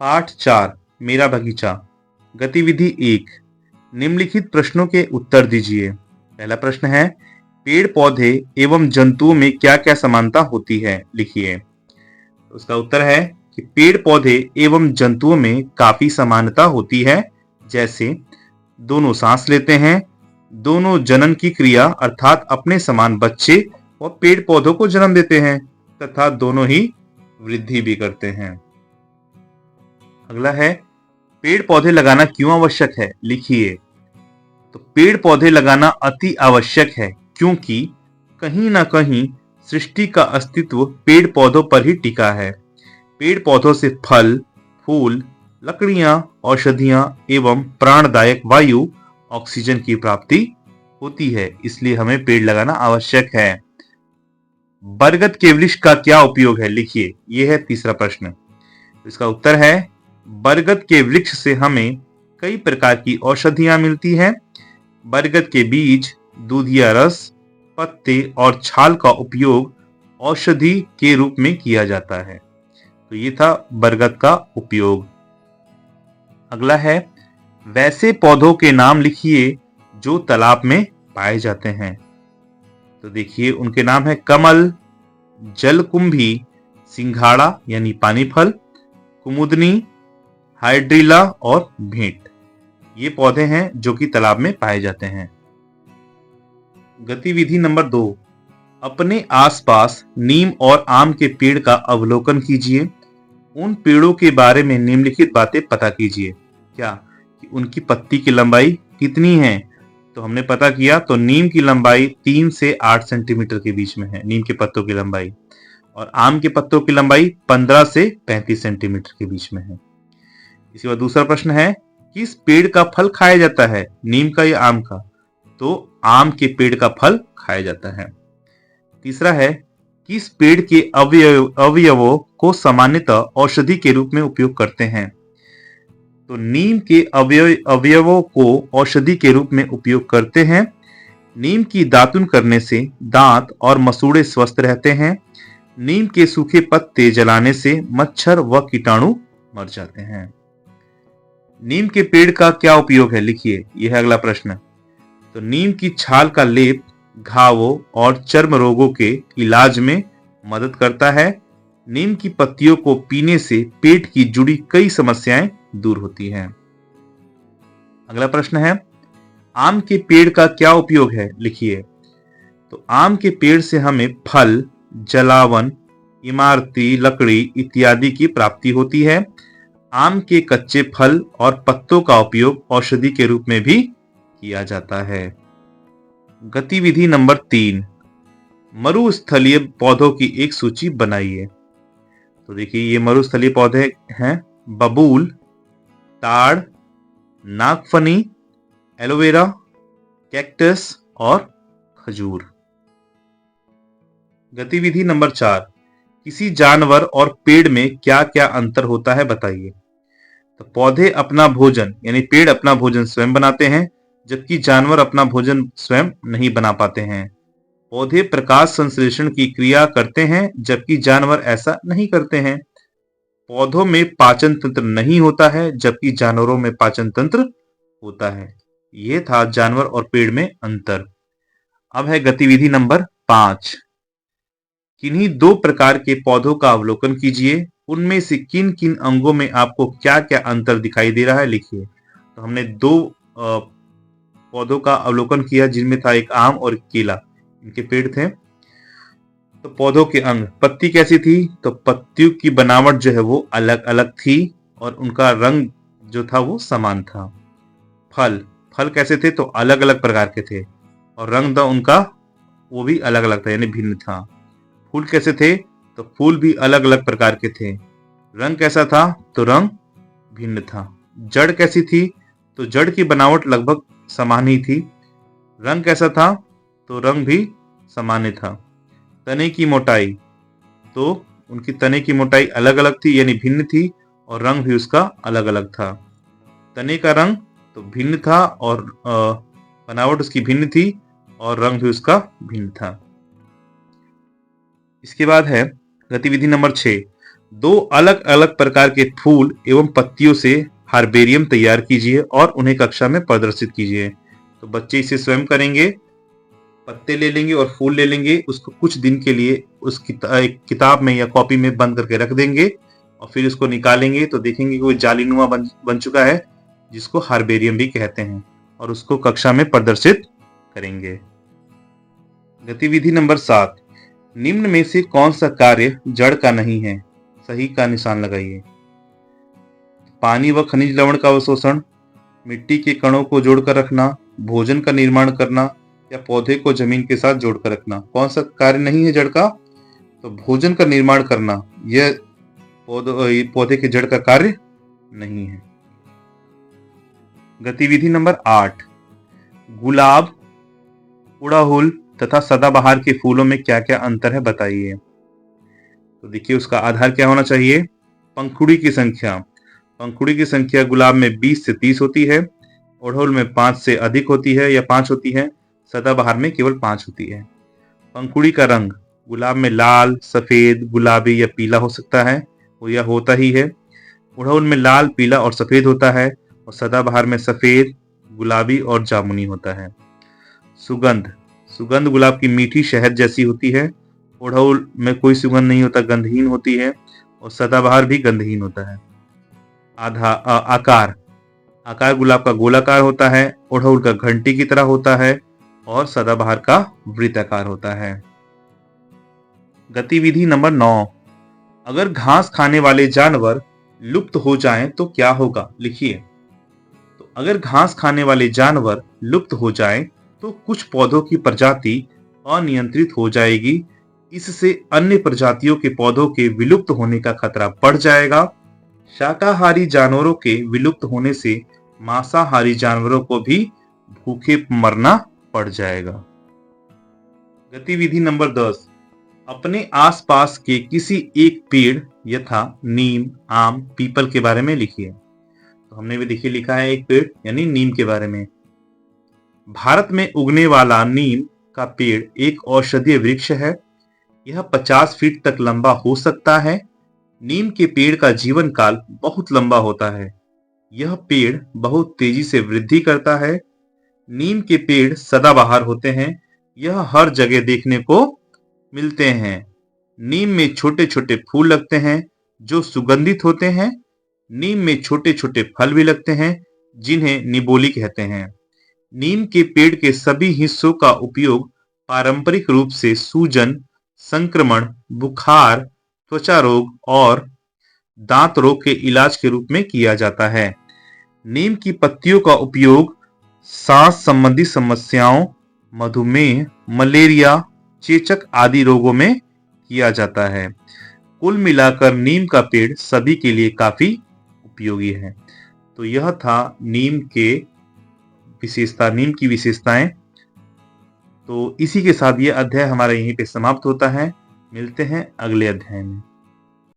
पाठ 4 मेरा बगीचा। गतिविधि 1 निम्नलिखित प्रश्नों के उत्तर दीजिए। पहला प्रश्न है, पेड़ पौधे एवं जंतुओं में क्या क्या समानता होती है, लिखिए। उसका उत्तर है कि पेड़ पौधे एवं जंतुओं में काफी समानता होती है, जैसे दोनों सांस लेते हैं, दोनों जनन की क्रिया अर्थात अपने समान बच्चे और पेड़ पौधों को जन्म देते हैं तथा दोनों ही वृद्धि भी करते हैं। अगला है, पेड़ पौधे लगाना क्यों आवश्यक है, लिखिए। तो पेड़ पौधे लगाना अति आवश्यक है क्योंकि कहीं ना कहीं सृष्टि का अस्तित्व पेड़ पौधों पर ही टिका है। पेड़ पौधों से फल, फूल, लकड़ियां, औषधियां एवं प्राणदायक वायु, ऑक्सीजन की प्राप्ति होती है, इसलिए हमें पेड़ लगाना आवश्यक है। बरगद के वृक्ष का क्या उपयोग है, लिखिए। यह है तीसरा प्रश्न। इसका उत्तर है, बरगद के वृक्ष से हमें कई प्रकार की औषधियां मिलती हैं। बरगद के बीज, दूधिया रस, पत्ते और छाल का उपयोग औषधि के रूप में किया जाता है। तो ये था बरगद का उपयोग। अगला है, वैसे पौधों के नाम लिखिए जो तालाब में पाए जाते हैं। तो देखिए, उनके नाम है कमल, जलकुंभी, सिंघाड़ा यानी पानी फल, कुमुदनी, हाइड्रिला और भेंट। ये पौधे हैं जो कि तालाब में पाए जाते हैं। गतिविधि नंबर 2 अपने आसपास नीम और आम के पेड़ का अवलोकन कीजिए। उन पेड़ों के बारे में निम्नलिखित बातें पता कीजिए। क्या कि उनकी पत्ती की लंबाई कितनी है? तो हमने पता किया, तो नीम की लंबाई 3 से 8 सेंटीमीटर के बीच में है, नीम के पत्तों की लंबाई, और आम के पत्तों की लंबाई 15 से 35 सेंटीमीटर के बीच में है। इसके बाद दूसरा प्रश्न है, किस पेड़ का फल खाया जाता है, नीम का या आम का? तो आम के पेड़ का फल खाया जाता है। तीसरा है, किस पेड़ के अवयवों को सामान्यतः औषधि के रूप में उपयोग करते हैं? तो नीम के अवयवों को औषधि के रूप में उपयोग करते हैं। नीम की दातुन करने से दांत और मसूड़े स्वस्थ रहते हैं। नीम के सूखे पत्ते जलाने से मच्छर व कीटाणु मर जाते हैं। नीम के पेड़ का क्या उपयोग है, लिखिए। यह है अगला प्रश्न। तो नीम की छाल का लेप घावों और चर्म रोगों के इलाज में मदद करता है। नीम की पत्तियों को पीने से पेट की जुड़ी कई समस्याएं दूर होती हैं। अगला प्रश्न है, आम के पेड़ का क्या उपयोग है, लिखिए। तो आम के पेड़ से हमें फल, जलावन, इमारती लकड़ी इत्यादि की प्राप्ति होती है। आम के कच्चे फल और पत्तों का उपयोग औषधि के रूप में भी किया जाता है। गतिविधि नंबर 3 मरुस्थलीय पौधों की एक सूची बनाइए। तो देखिए, ये मरुस्थलीय पौधे हैं बबूल, ताड़, नागफनी, एलोवेरा, कैक्टस और खजूर। गतिविधि नंबर 4 किसी जानवर और पेड़ में क्या क्या अंतर होता है, बताइए। तो पौधे अपना भोजन यानी पेड़ अपना भोजन स्वयं बनाते हैं, जबकि जानवर अपना भोजन स्वयं नहीं बना पाते हैं। पौधे प्रकाश संश्लेषण की क्रिया करते हैं, जबकि जानवर ऐसा नहीं करते हैं। पौधों में पाचन तंत्र नहीं होता है, जबकि जानवरों में पाचन तंत्र होता है। यह था जानवर और पेड़ में अंतर। अब है गतिविधि नंबर 5 किन्हीं 2 प्रकार के पौधों का अवलोकन कीजिए। उनमें से किन किन अंगों में आपको क्या क्या अंतर दिखाई दे रहा है, लिखिए। तो हमने 2 पौधों का अवलोकन किया, जिनमें था एक आम और एक केला, इनके पेड़ थे। तो पौधों के अंग, पत्ती कैसी थी? तो पत्तियों की बनावट जो है वो अलग अलग थी और उनका रंग जो था वो समान था। फल, फल कैसे थे? तो अलग अलग प्रकार के थे और रंग था उनका वो भी अलग अलग था, यानी भिन्न था। फूल कैसे थे? तो फूल भी अलग अलग प्रकार के थे। रंग कैसा था? तो रंग भिन्न था। जड़ कैसी थी? तो जड़ की बनावट लगभग समान ही थी। रंग कैसा था? तो रंग भी सामान्य था। तने की मोटाई, तो उनकी तने की मोटाई अलग अलग थी, यानी भिन्न थी, और रंग भी उसका अलग अलग था। तने का रंग तो भिन्न था और बनावट उसकी भिन्न थी और रंग भी उसका भिन्न था। इसके बाद है गतिविधि नंबर 6 दो अलग अलग प्रकार के फूल एवं पत्तियों से हार्बेरियम तैयार कीजिए और उन्हें कक्षा में प्रदर्शित कीजिए। तो बच्चे इसे स्वयं करेंगे, पत्ते ले लेंगे और फूल ले लेंगे, उसको कुछ दिन के लिए उस एक किताब में या कॉपी में बंद करके रख देंगे और फिर उसको निकालेंगे तो देखेंगे कि वो जालीनुमा बन चुका है, जिसको हार्बेरियम भी कहते हैं, और उसको कक्षा में प्रदर्शित करेंगे। गतिविधि नंबर 7, निम्न में से कौन सा कार्य जड़ का नहीं है? सही का निशान लगाइए। पानी व खनिज लवण का अवशोषण, मिट्टी के कणों को जोड़कर रखना, भोजन का निर्माण करना या पौधे को जमीन के साथ जोड़कर रखना। कौन सा कार्य नहीं है जड़ का? तो भोजन का निर्माण करना, यह पौधे के जड़ का कार्य नहीं है। गतिविधि नंबर 8, गुलाब, उड़ाहुल तथा सदाबहार के फूलों में क्या क्या अंतर है बताइए। तो देखिए उसका आधार क्या होना चाहिए? पंखुड़ी की संख्या। पंखुड़ी की संख्या गुलाब में 20 से 30 होती है, उड़हुल में 5 से अधिक होती है या 5 होती है, सदाबहार में केवल 5 होती है। पंखुड़ी का रंग गुलाब में लाल, सफेद, गुलाबी या पीला हो सकता है, वो यह होता ही है। उड़हुल में लाल, पीला और सफेद होता है और सदाबहार में सफेद, गुलाबी और जामुनी होता है। सुगंध, सुगंध गुलाब की मीठी शहद जैसी होती है, उड़हुल में कोई सुगंध नहीं होता, गंधहीन होती है, और सदाबहार भी गंधहीन होता है। आकार, आकार गुलाब का गोलाकार होता है, उड़हुल का घंटी की तरह होता है और सदाबहार का वृत्ताकार होता है। गतिविधि नंबर 9, अगर घास खाने वाले जानवर लुप्त हो जाएं तो क्या होगा? लिखिए। तो अगर घास खाने वाले जानवर लुप्त हो जाएं तो कुछ पौधों की प्रजाति अनियंत्रित हो जाएगी। इससे अन्य प्रजातियों के पौधों के विलुप्त होने का खतरा बढ़ जाएगा। शाकाहारी जानवरों के विलुप्त होने से मांसाहारी जानवरों को भी भूखे मरना पड़ जाएगा। गतिविधि नंबर 10, अपने आसपास के किसी एक पेड़ यथा नीम, आम, पीपल के बारे में लिखिए। तो हमने भी देखिए लिखा है एक पेड़ यानी नीम के बारे में। भारत में उगने वाला नीम का पेड़ एक औषधीय वृक्ष है। यह 50 फीट तक लंबा हो सकता है। नीम के पेड़ का जीवन काल बहुत लंबा होता है। यह पेड़ बहुत तेजी से वृद्धि करता है। नीम के पेड़ सदाबहार होते हैं। यह हर जगह देखने को मिलते हैं। नीम में छोटे छोटे फूल लगते हैं जो सुगंधित होते हैं। नीम में छोटे छोटे फल भी लगते हैं जिन्हें निबोली कहते हैं। नीम के पेड़ के सभी हिस्सों का उपयोग पारंपरिक रूप से सूजन, संक्रमण, बुखार, त्वचा रोग और दांत रोग के इलाज के रूप में किया जाता है। नीम की पत्तियों का उपयोग सांस संबंधी समस्याओं, मधुमेह, मलेरिया, चेचक आदि रोगों में किया जाता है। कुल मिलाकर नीम का पेड़ सभी के लिए काफी उपयोगी है। तो यह था नीम की विशेषताएं। तो इसी के साथ ये अध्याय हमारा यहीं पे समाप्त होता है। मिलते हैं अगले अध्याय में।